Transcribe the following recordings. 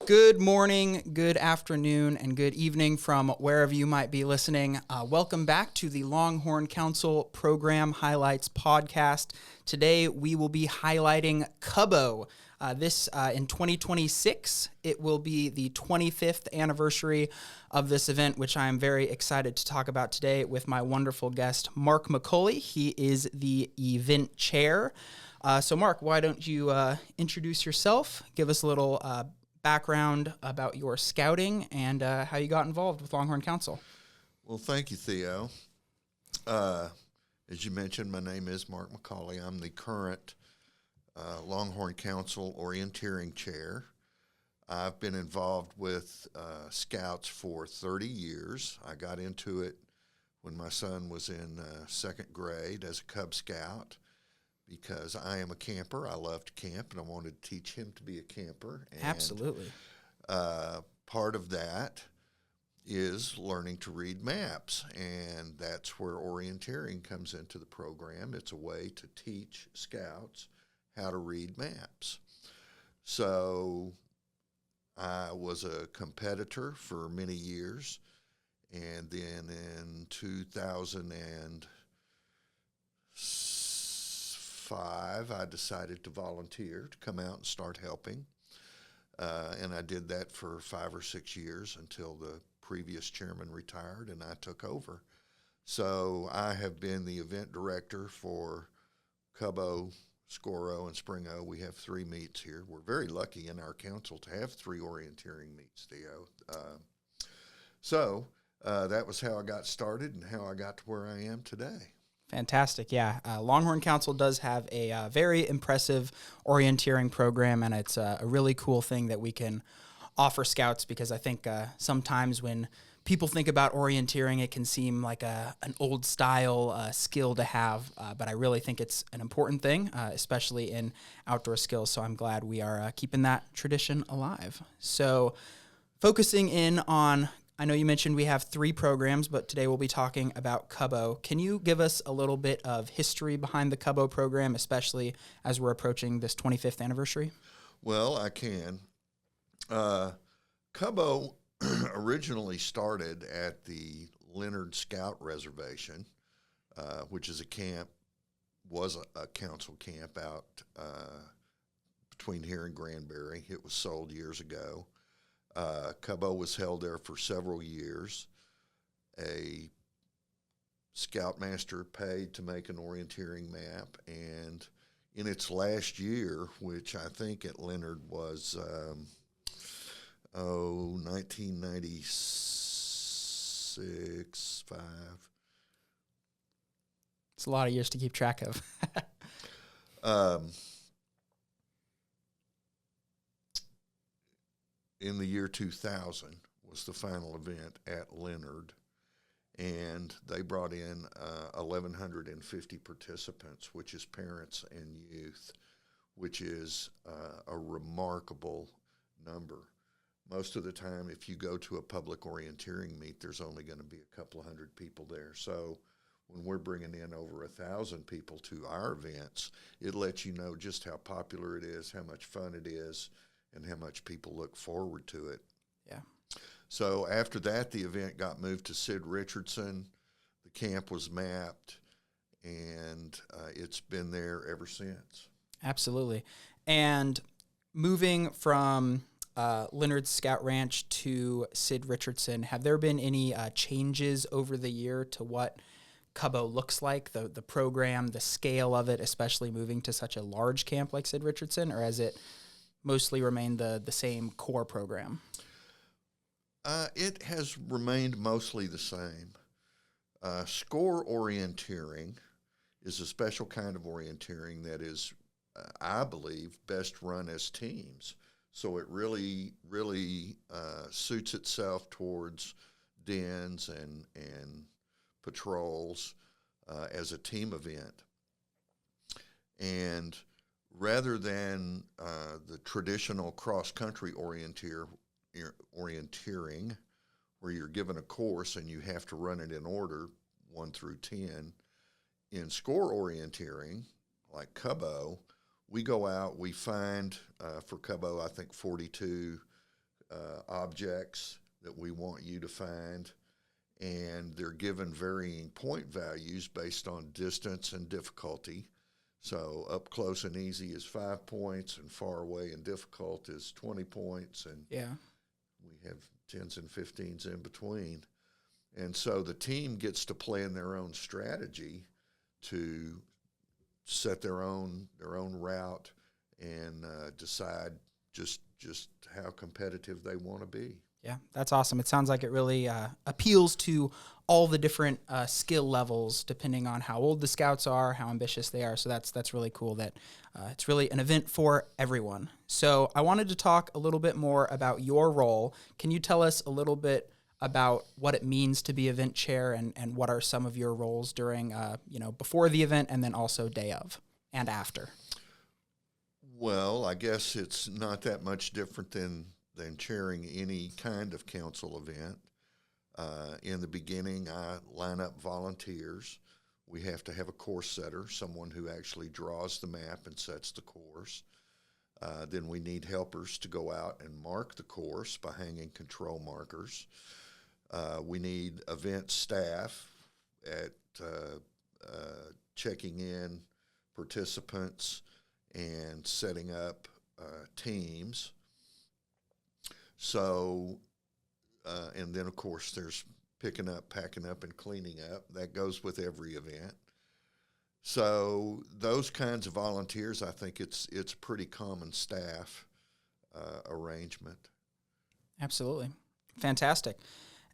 Good morning, good afternoon, and good evening from wherever you might be listening. Welcome back to the Longhorn Council Program Highlights podcast. Today we will be highlighting Cub-O. In 2026, it will be the 25th anniversary of this event, which I am very excited to talk about today with my wonderful guest, Mark McCauley. He is the event chair. So Mark, why don't you introduce yourself, give us a little background about your scouting and how you got involved with Longhorn Council. Well, thank you, Theo. As you mentioned, my name is Mark McCauley. I'm the current Longhorn Council Orienteering Chair. I've been involved with Scouts for 30 years. I got into it when my son was in second grade as a Cub Scout because I am a camper. I love to camp, and I wanted to teach him to be a camper. And, Absolutely. Part of that is learning to read maps, and that's where orienteering comes into the program. It's a way to teach Scouts how to read maps. So I was a competitor for many years, and then in 2005, I decided to volunteer to come out and start helping. And I did that for 5 or 6 years until the previous chairman retired and I took over. So I have been the event director for Cub-O, Score-O, and Spring-O. We have 3 meets here. We're very lucky in our council to have 3 orienteering meets, Theo. So that was how I got started and how I got to where I am today. Fantastic, yeah. Longhorn Council does have a very impressive orienteering program, and it's a really cool thing that we can offer Scouts because I think sometimes when people think about orienteering, it can seem like an old style skill to have, but I really think it's an important thing, especially in outdoor skills, so I'm glad we are keeping that tradition alive. So focusing in on, I know you mentioned we have 3 programs, but today we'll be talking about Cub-O. Can you give us a little bit of history behind the Cub-O program, especially as we're approaching this 25th anniversary? Well, I can. Cub-O originally started at the Leonard Scout Reservation, which is was a council camp out between here and Granbury. It was sold years ago. Cub-O was held there for several years. A scoutmaster paid to make an orienteering map, and in its last year, which I think at Leonard was 1996, 5. It's a lot of years to keep track of. In the year 2000 was the final event at Leonard, and they brought in 1,150 participants, which is parents and youth, which is a remarkable number. Most of the time, if you go to a public orienteering meet, there's only going to be a couple of hundred people there. So when we're bringing in over 1,000 people to our events, it lets you know just how popular it is, how much fun it is, and how much people look forward to it. Yeah. So after that, the event got moved to Sid Richardson. The camp was mapped, and it's been there ever since. Absolutely. And moving from Leonard Scout Ranch to Sid Richardson, have there been any changes over the year to what Cub-O looks like, the program, the scale of it, especially moving to such a large camp like Sid Richardson, or has it mostly remained the same core program? It has remained mostly the same. Score orienteering is a special kind of orienteering that is, I believe, best run as teams. So it really suits itself towards dens and patrols as a team event. And rather than the traditional cross-country orienteering, where you're given a course and you have to run it in order, 1 through 10, in score orienteering, like Cub-O, we go out, we find, for Cub-O, I think 42 objects that we want you to find, and they're given varying point values based on distance and difficulty. So up close and easy is 5 points, and far away and difficult is 20 points, and we have 10s and 15s in between. And so the team gets to plan their own strategy to set their own route and decide just how competitive they want to be. Yeah, that's awesome. It sounds like it really appeals to all the different skill levels, depending on how old the scouts are, how ambitious they are. So that's really cool that it's really an event for everyone. So I wanted to talk a little bit more about your role. Can you tell us a little bit about what it means to be event chair, and what are some of your roles during, before the event, and then also day of and after? Well, I guess it's not that much different than chairing any kind of council event. In the beginning, I line up volunteers. We have to have a course setter, someone who actually draws the map and sets the course. Then we need helpers to go out and mark the course by hanging control markers. We need event staff at checking in participants and setting up teams. So, and then of course there's picking up, packing up, and cleaning up. That goes with every event. So those kinds of volunteers, I think it's pretty common staff arrangement. Absolutely. Fantastic.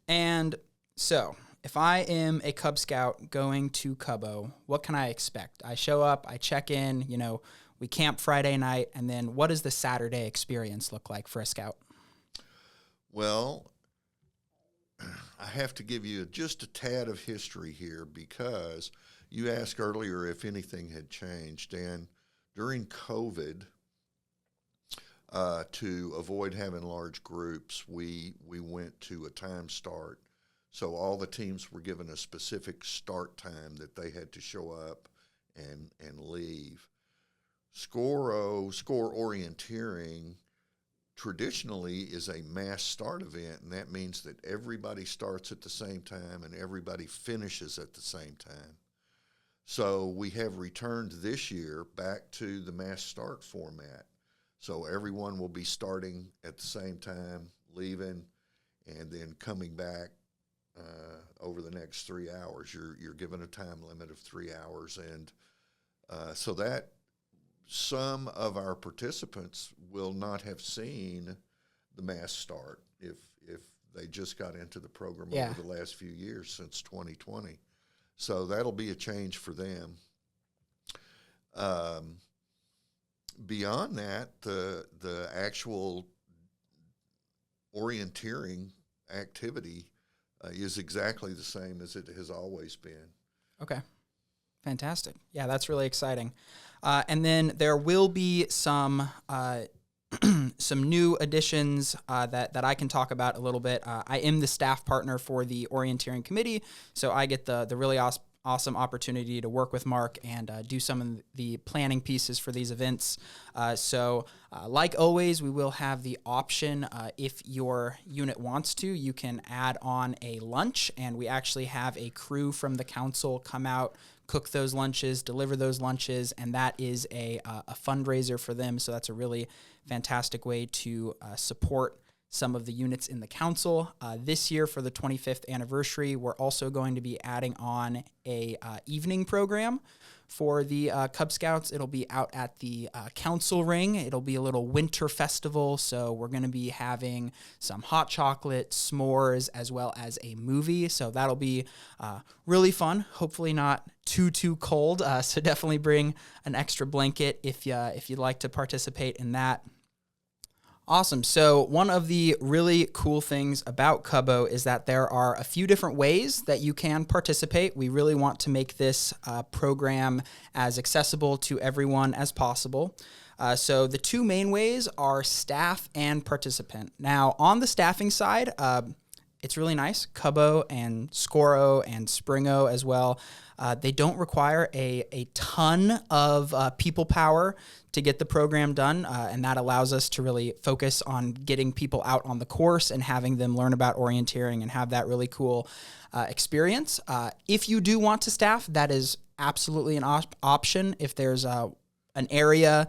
And so if I am a Cub Scout going to Cub-O, what can I expect? I show up, I check in, we camp Friday night, and then what does the Saturday experience look like for a scout? Well, I have to give you just a tad of history here, because you asked earlier if anything had changed. And during COVID, to avoid having large groups, we went to a time start. So all the teams were given a specific start time that they had to show up and leave. Score orienteering traditionally is a mass start event, and that means that everybody starts at the same time and everybody finishes at the same time. So we have returned this year back to the mass start format. So everyone will be starting at the same time, leaving, and then coming back over the next 3 hours. You're given a time limit of 3 hours, and so that some of our participants will not have seen the mass start if they just got into the program over the last few years since 2020. So that'll be a change for them. Beyond that, the actual orienteering activity is exactly the same as it has always been. Okay. Fantastic. Yeah, that's really exciting. And then there will be some some new additions that I can talk about a little bit. I am the staff partner for the orienteering committee, so I get the really awesome opportunity to work with Mark and do some of the planning pieces for these events. So like always, we will have the option, if your unit wants to, you can add on a lunch, and we actually have a crew from the council come out, cook those lunches, deliver those lunches, and that is a fundraiser for them. So that's a really fantastic way to support some of the units in the council. This year, for the 25th anniversary, we're also going to be adding on a evening program for the Cub Scouts. It'll be out at the council ring. It'll be a little winter festival, so we're going to be having some hot chocolate, s'mores, as well as a movie. So that'll be really fun. Hopefully not too cold. So definitely bring an extra blanket if you'd like to participate in that. Awesome. So one of the really cool things about Cub-O is that there are a few different ways that you can participate. We really want to make this program as accessible to everyone as possible. So the two main ways are staff and participant. Now, on the staffing side, It's really nice. Cub-O and Score-O and Spring-O as well. They don't require a ton of people power to get the program done, and that allows us to really focus on getting people out on the course and having them learn about orienteering and have that really cool experience. If you do want to staff, that is absolutely an option. If there's an area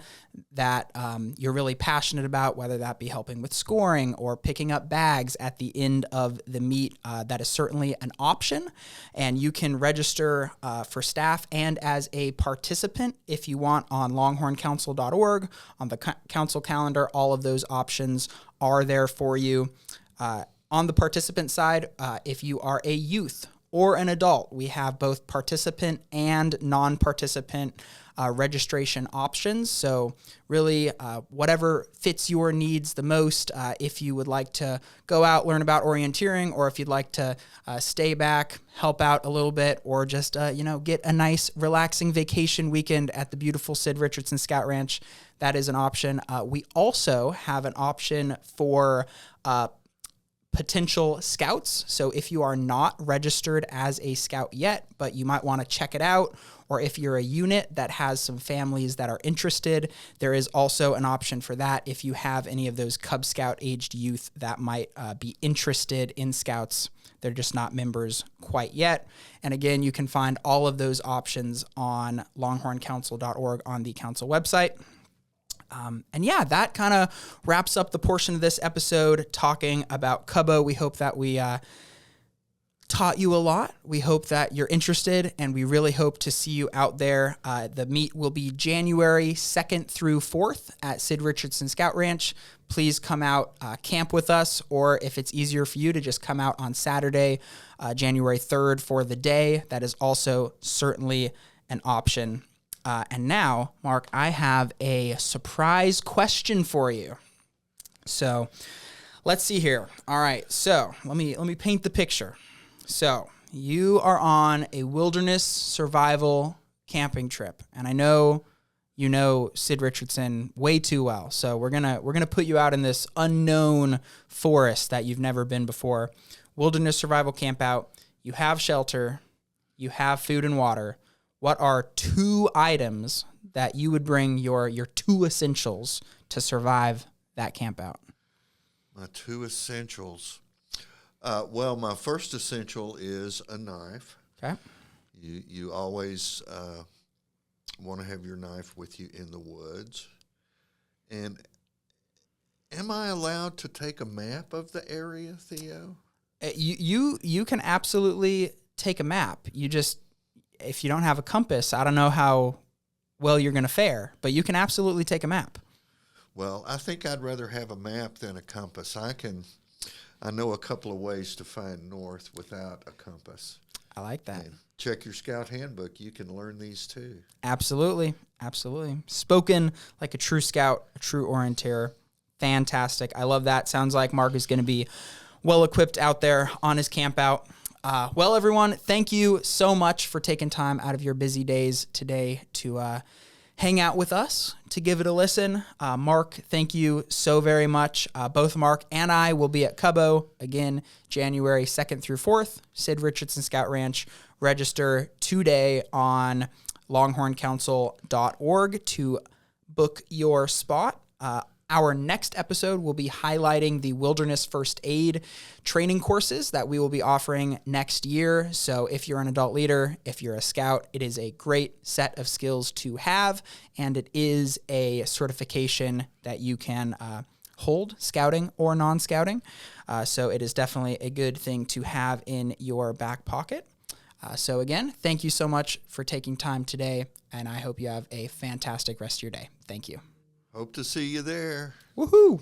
that you're really passionate about, whether that be helping with scoring or picking up bags at the end of the meet, that is certainly an option. And you can register for staff and as a participant if you want on longhorncouncil.org. On the council calendar, all of those options are there for you. On the participant side, if you are a youth or an adult, we have both participant and non-participant registration options. So really, whatever fits your needs the most, if you would like to go out, learn about orienteering, or if you'd like to stay back, help out a little bit, or just, get a nice relaxing vacation weekend at the beautiful Sid Richardson Scout Ranch, that is an option. We also have an option for potential scouts. So if you are not registered as a scout yet, but you might want to check it out, or if you're a unit that has some families that are interested, there is also an option for that if you have any of those Cub Scout aged youth that might be interested in scouts. They're just not members quite yet. And again, you can find all of those options on longhorncouncil.org on the council website. That kind of wraps up the portion of this episode talking about Cub-O. We hope that we taught you a lot. We hope that you're interested, and we really hope to see you out there. The meet will be January 2nd through 4th at Sid Richardson Scout Ranch. Please come out, camp with us, or if it's easier for you to just come out on Saturday, January 3rd for the day, that is also certainly an option. And now, Mark, I have a surprise question for you. So let's see here. All right, so let me paint the picture. So you are on a wilderness survival camping trip, and I know you know Sid Richardson way too well. So we're gonna put you out in this unknown forest that you've never been before. Wilderness survival camp out. You have shelter. You have food and water. What are 2 items that you would bring your 2 essentials to survive that camp out? My 2 essentials. My first essential is a knife. Okay. You always want to have your knife with you in the woods. And am I allowed to take a map of the area, Theo? You can absolutely take a map. If you don't have a compass, I don't know how well you're going to fare, but you can absolutely take a map. Well, I think I'd rather have a map than a compass. I know a couple of ways to find north without a compass. I like that. And check your scout handbook. You can learn these too. Absolutely. Absolutely. Spoken like a true scout, a true orienteer. Fantastic. I love that. Sounds like Mark is going to be well equipped out there on his camp out. Well, everyone, thank you so much for taking time out of your busy days today to hang out with us, to give it a listen. Mark, thank you so very much. Both Mark and I will be at Cub-O again, January 2nd through 4th, Sid Richardson Scout Ranch. Register today on longhorncouncil.org to book your spot. Our next episode will be highlighting the wilderness first aid training courses that we will be offering next year. So if you're an adult leader, if you're a scout, it is a great set of skills to have, and it is a certification that you can hold, scouting or non-scouting. So it is definitely a good thing to have in your back pocket. So again, thank you so much for taking time today, and I hope you have a fantastic rest of your day. Thank you. Hope to see you there. Woohoo!